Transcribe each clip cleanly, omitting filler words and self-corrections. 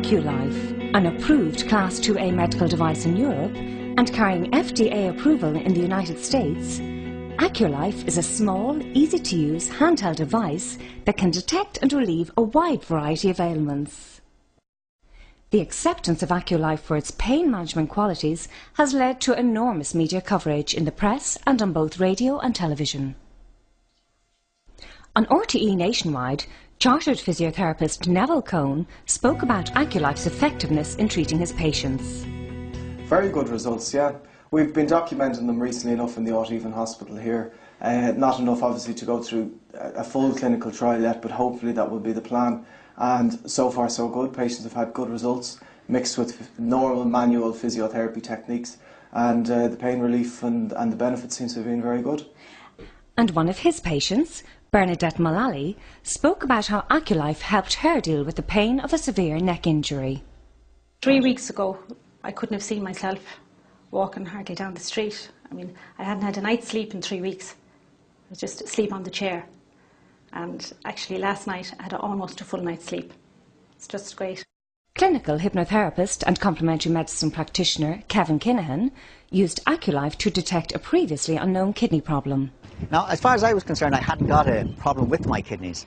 Acu-Life, an approved Class 2A medical device in Europe and carrying FDA approval in the United States, Acu-Life is a small, easy-to-use handheld device that can detect and relieve a wide variety of ailments. The acceptance of Acu-Life for its pain management qualities has led to enormous media coverage in the press and on both radio and television. On RTE Nationwide, chartered physiotherapist Neville Cohn spoke about Acu-Life's effectiveness in treating his patients. Very good results, yeah. We've been documenting them recently enough in the Audheven Hospital here. Not enough, obviously, to go through a full clinical trial yet, but hopefully that will be the plan. And so far, so good. Patients have had good results, mixed with normal manual physiotherapy techniques. And the pain relief and the benefits seems to have been very good. And one of his patients, Bernadette Mullally, spoke about how Acu-Life helped her deal with the pain of a severe neck injury. 3 weeks ago, I couldn't have seen myself walking hardly down the street. I mean, I hadn't had a night's sleep in 3 weeks. I was just asleep on the chair. And actually last night I had almost a full night's sleep. It's just great. Clinical hypnotherapist and complementary medicine practitioner Kevin Kinahan used Acu-Life to detect a previously unknown kidney problem. Now, as far as I was concerned, I hadn't got a problem with my kidneys.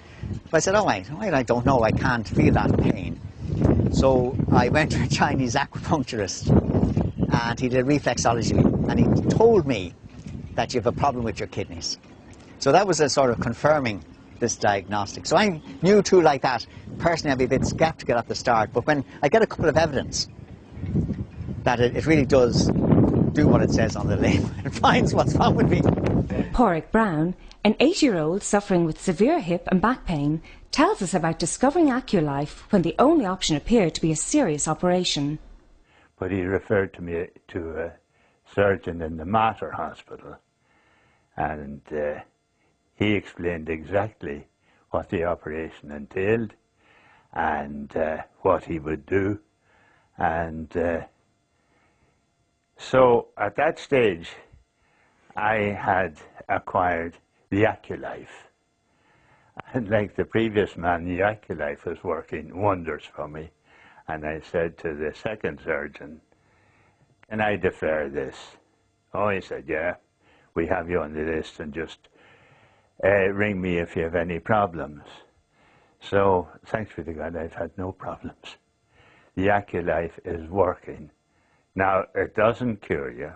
But I said, oh, I don't know, I can't feel that pain. So I went to a Chinese acupuncturist and he did reflexology and he told me that you have a problem with your kidneys. So that was a sort of confirming this diagnostic. So I knew too, like that, personally I'd be a bit sceptical at the start, but when I get a couple of evidence that it really does do what it says on the label, it finds what's wrong with me. Porrick Brown, an 8-year-old suffering with severe hip and back pain, tells us about discovering Acu-Life when the only option appeared to be a serious operation. But he referred to me to a surgeon in the Mater Hospital, and he explained exactly what the operation entailed and what he would do. And so at that stage, I had acquired the Acu-Life. And like the previous man, the Acu-Life was working wonders for me. And I said to the second surgeon, can I defer this? Oh, he said, yeah, we have you on the list and just ring me if you have any problems. So, thanks be to God, I've had no problems. The Acu-Life is working. Now, it doesn't cure you,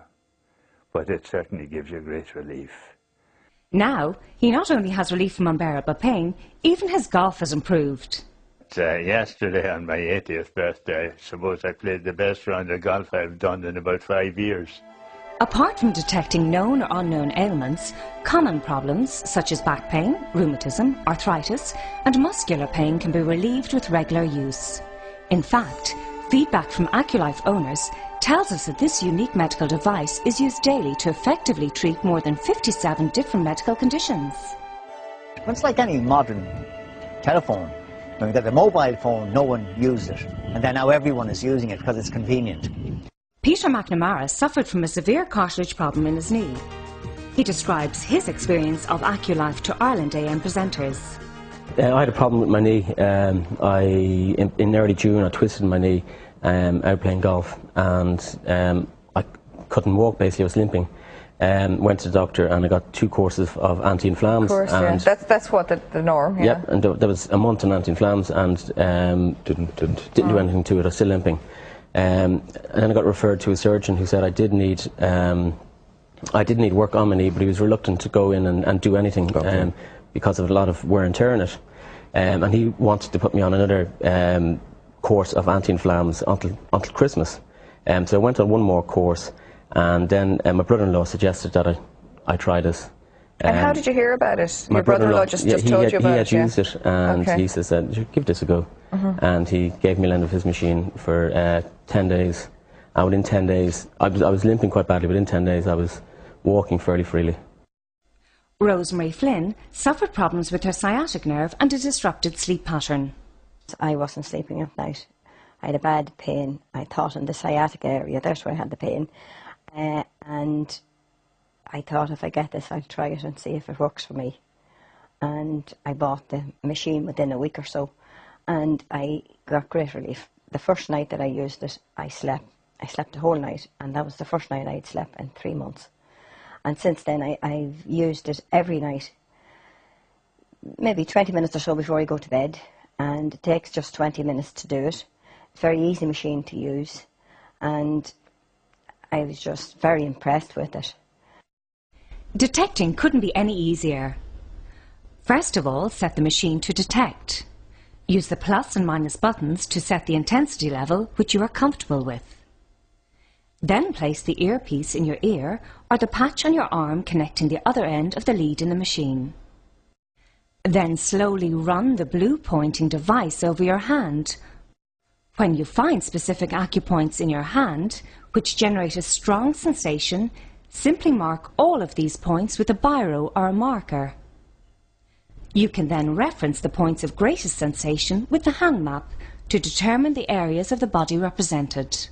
but it certainly gives you great relief. Now, he not only has relief from unbearable pain, even his golf has improved. Yesterday, on my 80th birthday, I suppose I played the best round of golf I've done in about 5 years. Apart from detecting known or unknown ailments, common problems such as back pain, rheumatism, arthritis and muscular pain can be relieved with regular use. In fact, feedback from Acu-Life owners tells us that this unique medical device is used daily to effectively treat more than 57 different medical conditions. It's like any modern telephone. When we got the mobile phone, no one used it. And then now everyone is using it because it's convenient. Peter McNamara suffered from a severe cartilage problem in his knee. He describes his experience of Acu-Life to Ireland AM presenters. I had a problem with my knee. In early June I twisted my knee out playing golf, and I couldn't walk, basically I was limping. Went to the doctor and I got 2 courses of anti-inflams. Of course, yeah. That's what the norm, yeah. Yep, and there was a month on anti-inflams and didn't do anything to it, I was still limping. And then I got referred to a surgeon who said I did need work on my knee, but he was reluctant to go in and do anything because of a lot of wear and tear in it. And he wanted to put me on another course of anti-inflams until Christmas. So I went on one more course, and then my brother-in-law suggested that I try this. And how did you hear about it? Your brother-in-law just told you about it? He had used it, and he said, give this a go. And he gave me a lend of his machine for 10 days. And within 10 days, I was limping quite badly, but in 10 days I was walking fairly freely. Rosemary Flynn suffered problems with her sciatic nerve and a disrupted sleep pattern. I wasn't sleeping at night. I had a bad pain. I thought in the sciatic area, that's where I had the pain. And I thought, if I get this, I'll try it and see if it works for me. And I bought the machine within a week or so, and I got great relief. the first night that I used it, I slept the whole night, and that was the first night I'd slept in 3 months. And since then I've used it every night, maybe 20 minutes or so before I go to bed, and it takes just 20 minutes to do it. It's a very easy machine to use, and I was just very impressed with it. Detecting couldn't be any easier. First of all, set the machine to detect. Use the plus and minus buttons to set the intensity level which you are comfortable with. Then place the earpiece in your ear or the patch on your arm connecting the other end of the lead in the machine. Then slowly run the blue pointing device over your hand. When you find specific acupoints in your hand, which generate a strong sensation, simply mark all of these points with a biro or a marker. You can then reference the points of greatest sensation with the hand map to determine the areas of the body represented.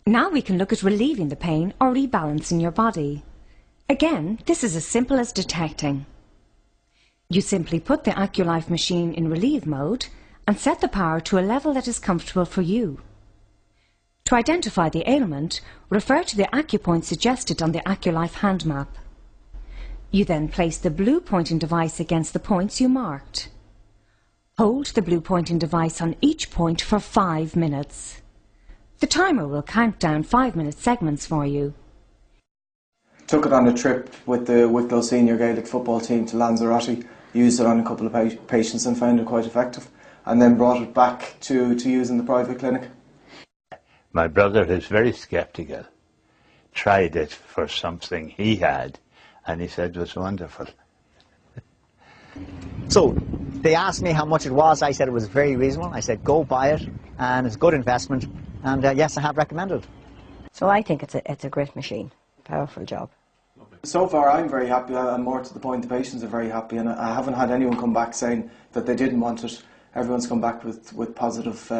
Now we can look at relieving the pain or rebalancing your body. Again, this is as simple as detecting. You simply put the Acu-Life machine in relieve mode and set the power to a level that is comfortable for you. To identify the ailment, refer to the acupoint suggested on the Acu-Life hand map. You then place the blue pointing device against the points you marked. Hold the blue pointing device on each point for 5 minutes. The timer will count down 5-minute segments for you. Took it on a trip with the Wicklow senior Gaelic football team to Lanzarote, used it on a couple of patients and found it quite effective, and then brought it back to use in the private clinic. My brother is very sceptical, tried it for something he had, and he said it was wonderful. So they asked me how much it was. I said it was very reasonable. I said go buy it, and it's a good investment, and yes, I have recommended. So I think it's a great machine. Powerful job. So far I'm very happy, and more to the point the patients are very happy, and I haven't had anyone come back saying that they didn't want it. Everyone's come back with positive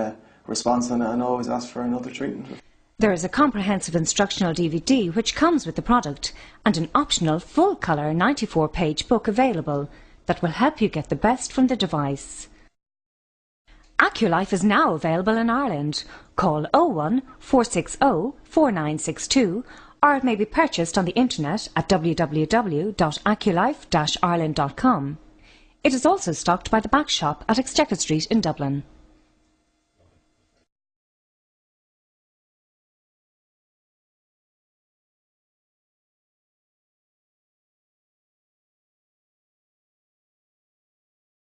response, and always ask for another treatment. There is a comprehensive instructional DVD which comes with the product and an optional full-colour 94-page book available that will help you get the best from the device. Acu-Life is now available in Ireland. Call 01 460 4962 or it may be purchased on the internet at www.aculife-ireland.com. It is also stocked by the Back Shop at Exchequer Street in Dublin.